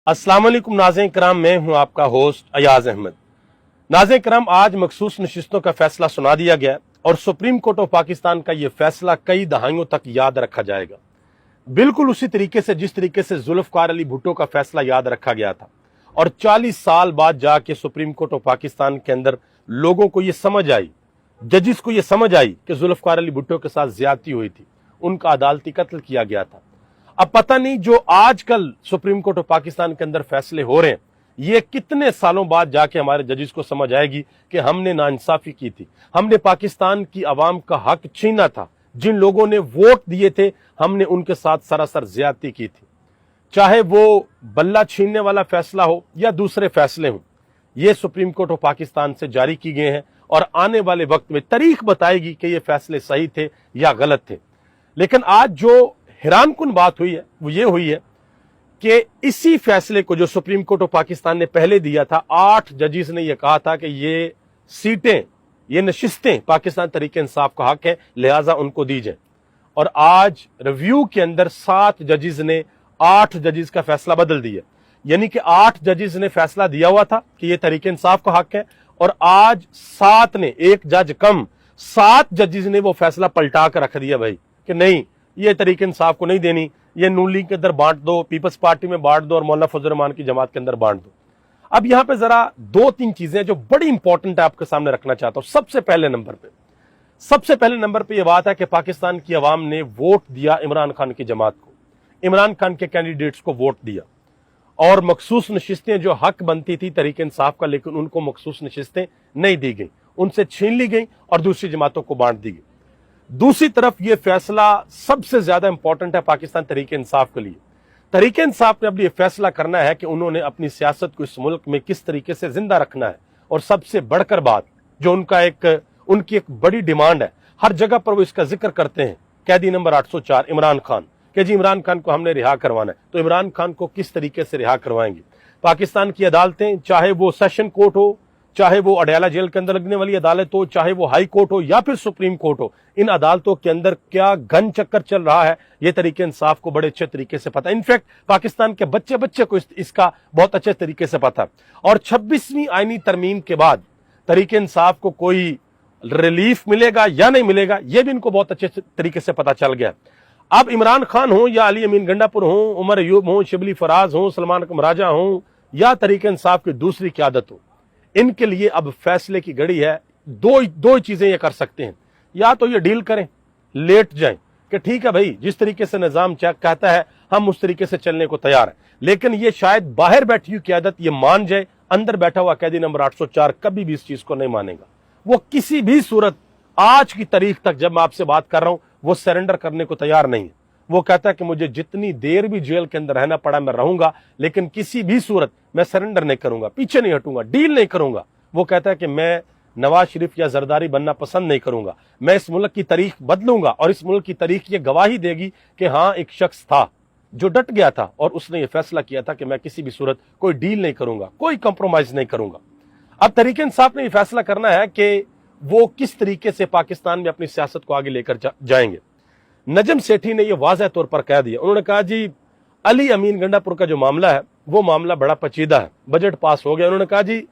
अस्सलाम वालेकुम नाज़रीन कराम, मैं हूं आपका होस्ट अयाज अहमद। नाज़रीन कराम, आज मखसूस नशिस्तों का फैसला सुना दिया गया और सुप्रीम कोर्ट ऑफ पाकिस्तान का यह फैसला कई दहाइयों तक याद रखा जाएगा, बिल्कुल उसी तरीके से जिस तरीके से जुल्फ़िकार अली भुट्टो का फैसला याद रखा गया था। और 40 साल बाद जाके सुप्रीम कोर्ट ऑफ पाकिस्तान के अंदर लोगों को यह समझ आई, जजिस को यह समझ आई कि जुल्फ़िकार अली भुट्टो के साथ ज्यादती हुई थी, उनका अदालती कत्ल किया गया था। अब पता नहीं जो आजकल सुप्रीम कोर्ट ऑफ पाकिस्तान के अंदर फैसले हो रहे हैं, ये कितने सालों बाद जाके हमारे जजिस को समझ आएगी कि हमने नाइंसाफी की थी, हमने पाकिस्तान की आवाम का हक छीना था, जिन लोगों ने वोट दिए थे हमने उनके साथ सरासर ज्यादती की थी। चाहे वो बल्ला छीनने वाला फैसला हो या दूसरे फैसले हों, ये सुप्रीम कोर्ट ऑफ पाकिस्तान से जारी की गए हैं और आने वाले वक्त में तारीख बताएगी कि ये फैसले सही थे या गलत थे। लेकिन आज जो हैरानकुन बात हुई है वो ये हुई है कि इसी फैसले को जो सुप्रीम कोर्ट ऑफ पाकिस्तान ने पहले दिया था, 8 जजिस ने यह कहा था कि ये सीटें, ये नशिस्तें पाकिस्तान तहरीक इंसाफ का हक है, लिहाजा उनको दी जाए। और आज रिव्यू के अंदर 7 जजिस ने 8 जजिस का फैसला बदल दिया, यानी कि 8 जजिस ने फैसला दिया हुआ था कि ये तहरीक इंसाफ का हक है और आज 7 ने, एक जज कम, 7 जजिस ने वो फैसला पलटा कर रख दिया भाई कि नहीं, ये तरीके इंसाफ को नहीं देनी, ये नून लीग के अंदर बांट दो, पीपल्स पार्टी में बांट दो और मौलाना फजल रहमान की जमात के अंदर बांट दो। अब यहां पे जरा 2-3 चीजें जो बड़ी इंपॉर्टेंट है आपके सामने रखना चाहता हूं। सबसे पहले नंबर पे यह बात है कि पाकिस्तान की आवाम ने वोट दिया इमरान खान की जमात को, इमरान खान के कैंडिडेट्स को वोट दिया और मखसूस नशिस्तें जो हक बनती थी तहरीक इंसाफ का, लेकिन उनको मखसूस नशिस्तें नहीं दी गई, उनसे छीन ली गई और दूसरी जमातों को बांट दी गई। दूसरी तरफ यह फैसला सबसे ज्यादा इंपॉर्टेंट है पाकिस्तान तहरीक इंसाफ के लिए। तहरीक इंसाफ ने अब यह फैसला करना है कि उन्होंने अपनी सियासत को इस मुल्क में किस तरीके से जिंदा रखना है। और सबसे बढ़कर बात जो उनकी एक बड़ी डिमांड है, हर जगह पर वो इसका जिक्र करते हैं, कैदी नंबर 804 इमरान खान, कि जी इमरान खान को हमने रिहा करवाना है। तो इमरान खान को किस तरीके से रिहा करवाएंगे? पाकिस्तान की अदालतें, चाहे वो सेशन कोर्ट हो, चाहे वो अडयाला जेल के अंदर लगने वाली अदालत हो, चाहे वो हाई कोर्ट हो या फिर सुप्रीम कोर्ट हो, इन अदालतों के अंदर क्या घन चक्कर चल रहा है ये तरीके इंसाफ को बड़े अच्छे तरीके से पता है। इनफैक्ट पाकिस्तान के बच्चे को इसका बहुत अच्छे तरीके से पता है। और 26वीं आईनी तरमीम के बाद तरीके इंसाफ को कोई रिलीफ मिलेगा या नहीं मिलेगा, यह भी इनको बहुत अच्छे तरीके से पता चल गया। अब इमरान खान हो या अली अमीन गंडापुर हो, उमर अयूब हो, शिबली फराज हो, सलमान कमराजा हो या तरीके इंसाफ की दूसरी क़यादत हो, इनके लिए अब फैसले की घड़ी है। दो चीजें ये कर सकते हैं, या तो ये डील करें, लेट जाएं कि ठीक है भाई, जिस तरीके से निजाम चेक कहता है हम उस तरीके से चलने को तैयार हैं, लेकिन ये शायद बाहर बैठी हुई क़यादत ये मान जाए, अंदर बैठा हुआ कैदी नंबर 804 कभी भी इस चीज को नहीं मानेगा। वो किसी भी सूरत, आज की तारीख तक जब मैं आपसे बात कर रहा हूं, वो सरेंडर करने को तैयार नहीं है। वो कहता है कि मुझे जितनी देर भी जेल के अंदर रहना पड़ा मैं रहूंगा, लेकिन किसी भी सूरत मैं सरेंडर नहीं करूंगा, पीछे नहीं हटूंगा, डील नहीं करूंगा। वो कहता है कि मैं नवाज शरीफ या जरदारी बनना पसंद नहीं करूंगा, मैं इस मुल्क की तारीख बदलूंगा और इस मुल्क की तारीख ये गवाही देगी कि हाँ, एक शख्स था जो डट गया था और उसने ये फैसला किया था कि मैं किसी भी सूरत कोई डील नहीं करूंगा, कोई कंप्रोमाइज नहीं करूंगा। अब तहरीक इंसाफ ने यह फैसला करना है कि वो किस तरीके से पाकिस्तान में अपनी सियासत को आगे लेकर जाएंगे। नजम सेठी ने यह वाज़ह तौर पर कह दिया, उन्होंने कहा जी अली अमीन गंडापुर का जो मामला है वो मामला बड़ा पेचीदा है, बजट पास हो गया। उन्होंने कहा जी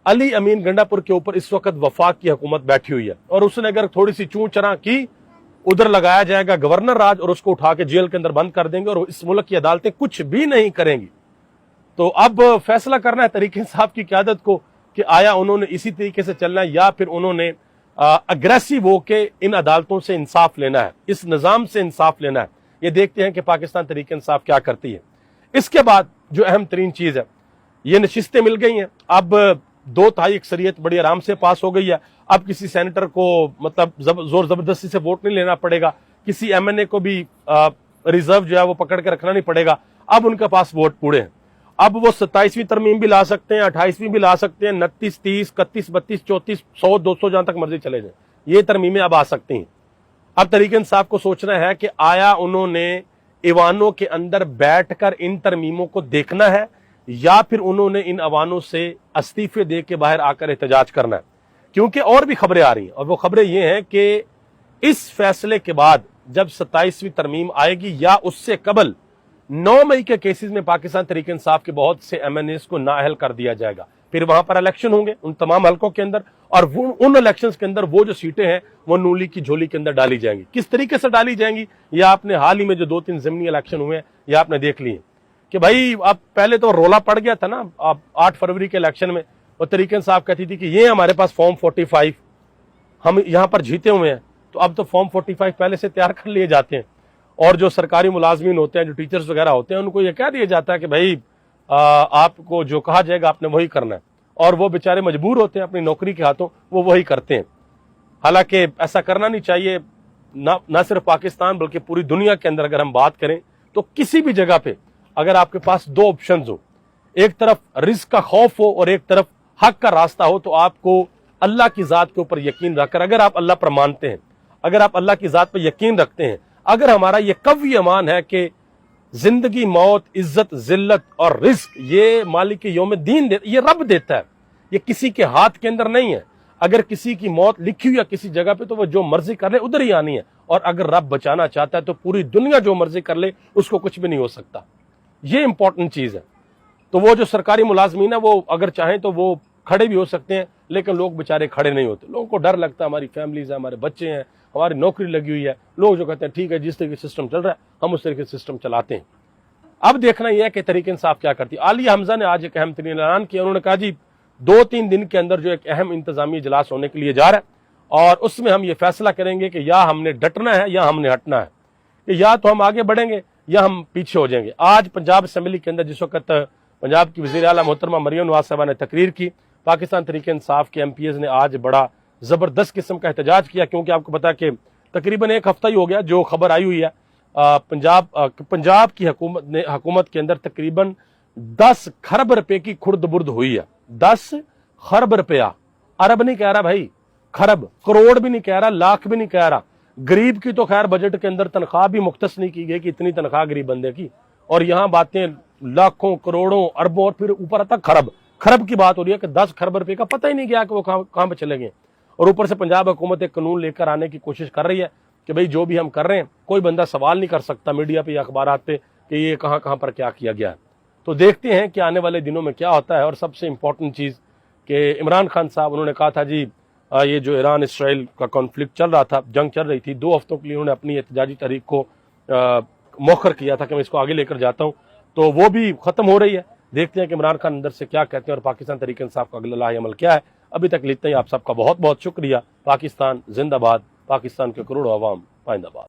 अली अमीन गंडापुर के ऊपर इस वक्त वफाक की हुकूमत बैठी हुई है और उसने अगर थोड़ी सी चूं चरा की, उधर लगाया जाएगा गवर्नर राज और उसको उठा के जेल के अंदर बंद कर देंगे और इस मुल्क की अदालतें कुछ भी नहीं करेंगी। तो अब फैसला करना है तहरीक इंसाफ की क़यादत को कि आया उन्होंने इसी तरीके से चलना है या फिर उन्होंने अग्रेसिव होके इन अदालतों से इंसाफ लेना है, इस निजाम से इंसाफ लेना है। ये देखते हैं कि पाकिस्तान तहरीक इंसाफ क्या करती है। इसके बाद जो अहम तरीन चीज है, ये नशिस्तें मिल गई हैं, अब 2/3 अक्सरियत बड़ी आराम से पास हो गई है। अब किसी सेनेटर को मतलब जोर जबरदस्ती से वोट नहीं लेना पड़ेगा, किसी MNA को भी रिजर्व जो है वो पकड़ के रखना नहीं पड़ेगा। अब उनके पास वोट पूरे हैं, अब वो 27वीं तरमीम भी ला सकते हैं, 28वीं भी ला सकते हैं, 29, 30, 31, 32, 34, 100, 200 जहां तक मर्जी चले जाए, ये तरमीमें अब आ सकती हैं। अब तहरीक इंसाफ को सोचना है कि आया उन्होंने ईवानों के अंदर बैठकर इन तरमीमों को देखना है या फिर उन्होंने इन अवानों से इस्तीफे दे के बाहर आकर एहतजाज करना है। क्योंकि और भी खबरें आ रही हैं और वो खबरें ये हैं कि इस फैसले के बाद जब 27वीं तरमीम आएगी या उससे कबल 9 मई के केसेस में पाकिस्तान तहरीक इंसाफ के बहुत से MNAs को नाअहल कर दिया जाएगा। फिर वहां पर इलेक्शन होंगे उन तमाम हलकों के अंदर, और उन इलेक्शंस के अंदर वो जो सीटें हैं वो नूली की झोली के अंदर डाली जाएंगी। किस तरीके से डाली जाएंगी, या आपने हाल ही में जो 2-3 ज़मीनी इलेक्शन हुए हैं या आपने देख लिए कि भाई अब पहले तो रोला पड़ गया था ना, अब 8 फरवरी के इलेक्शन में और तहरीक इंसाफ कहती थी कि ये हमारे पास फॉर्म 45 हम यहाँ पर जीते हुए हैं, तो अब तो फॉर्म 45 पहले से तैयार कर लिए जाते हैं, और जो सरकारी मुलाजमीन होते हैं, जो टीचर्स वगैरह होते हैं, उनको ये कह दिया जाता है कि भाई आपको जो कहा जाएगा आपने वही करना है, और वो बेचारे मजबूर होते हैं अपनी नौकरी के हाथों, वो वही करते हैं। हालांकि ऐसा करना नहीं चाहिए, ना सिर्फ पाकिस्तान बल्कि पूरी दुनिया के अंदर अगर हम बात करें तो किसी भी जगह पे अगर आपके पास 2 ऑप्शंस हो, एक तरफ रिस्क का खौफ हो और एक तरफ हक का रास्ता हो, तो आपको अल्लाह की जात के ऊपर यकीन रखकर, अगर आप अल्लाह पर मानते हैं, अगर आप अल्लाह की जात पर यकीन रखते हैं, अगर हमारा ये कवी ईमान है कि जिंदगी, मौत, इज्जत, जिल्लत और रिस्क ये मालिक यौम दीन ये रब देता है, ये किसी के हाथ के अंदर नहीं है। अगर किसी की मौत लिखी हुई है किसी जगह पे तो वो जो मर्जी कर ले उधर ही आनी है, और अगर रब बचाना चाहता है तो पूरी दुनिया जो मर्जी कर ले उसको कुछ भी नहीं हो सकता। ये इंपॉर्टेंट चीज है। तो वो जो सरकारी मुलाजमीन है वो अगर चाहें तो वो खड़े भी हो सकते हैं, लेकिन लोग बेचारे खड़े नहीं होते। लोगों को डर लगता है, हमारी फैमिलीज है, हमारे बच्चे हैं, हमारी नौकरी लगी हुई है। लोग जो कहते हैं ठीक है जिस तरीके से सिस्टम चल रहा है हम उस तरीके से सिस्टम चलाते हैं। अब देखना यह है कि तहरीक इंसाफ क्या करती है। आलिया हमजा ने आज एक अहम तरीन ऐलान किया। उन्होंने कहा जी 2-3 दिन के अंदर जो एक अहम इंतजामी इजलास होने के लिए जा रहा है, और उसमें हम ये फैसला करेंगे कि या हमने डटना है या हमने हटना है, कि या तो हम आगे बढ़ेंगे या हम पीछे हो जाएंगे। आज पंजाब असेंबली के अंदर जिस वक्त पंजाब की वज़ीर आला मोहतरमा मरियम नवाज साहबा ने तकरीर की, पाकिस्तान तहरीक इंसाफ के MPs ने आज बड़ा जबरदस्त किस्म का एहतजाज किया, क्योंकि आपको पता कि तकरीबन 1 हफ्ता ही हो गया जो खबर आई हुई है पंजाब की हुकूमत के अंदर तकरीबन 10 खरब रुपए की खुर्द बुर्द हुई है। 10 खरब रुपया, अरब नहीं कह रहा भाई, खरब, करोड़ भी नहीं कह रहा, लाख भी नहीं कह रहा। गरीब की तो खैर बजट के अंदर तनख्वाह भी मुख्तस नहीं की गई कि इतनी तनख्वाह गरीब बंदे की, और यहाँ बातें लाखों, करोड़ों, अरबों, और फिर ऊपर आता खरब की बात हो रही है कि 10 खरब रुपए का पता ही नहीं गया कि वो कहाँ पे चले गए। और ऊपर से पंजाब हुकूमत एक कानून लेकर आने की कोशिश कर रही है कि भाई जो भी हम कर रहे हैं कोई बंदा सवाल नहीं कर सकता मीडिया पे या अखबारात पे कि ये कहाँ पर क्या किया गया है। तो देखते हैं कि आने वाले दिनों में क्या होता है। और सबसे इंपॉर्टेंट चीज़ कि इमरान खान साहब, उन्होंने कहा था जी ये जो ईरान इसराइल का कॉन्फ्लिक्ट चल रहा था, जंग चल रही थी, 2 हफ्तों के लिए उन्होंने अपनी एहतजाजी तहरीक को मौखर किया था कि मैं इसको आगे लेकर जाता हूँ, तो वो भी ख़त्म हो रही है। देखते हैं कि इमरान खान अंदर से क्या कहते हैं और पाकिस्तान तहरीक इंसाफ का अगला लाहे अमल क्या है। अभी तक लेते ही आप सबका बहुत बहुत शुक्रिया। पाकिस्तान जिंदाबाद, पाकिस्तान के करोड़ों अवाम पाइंदाबाद।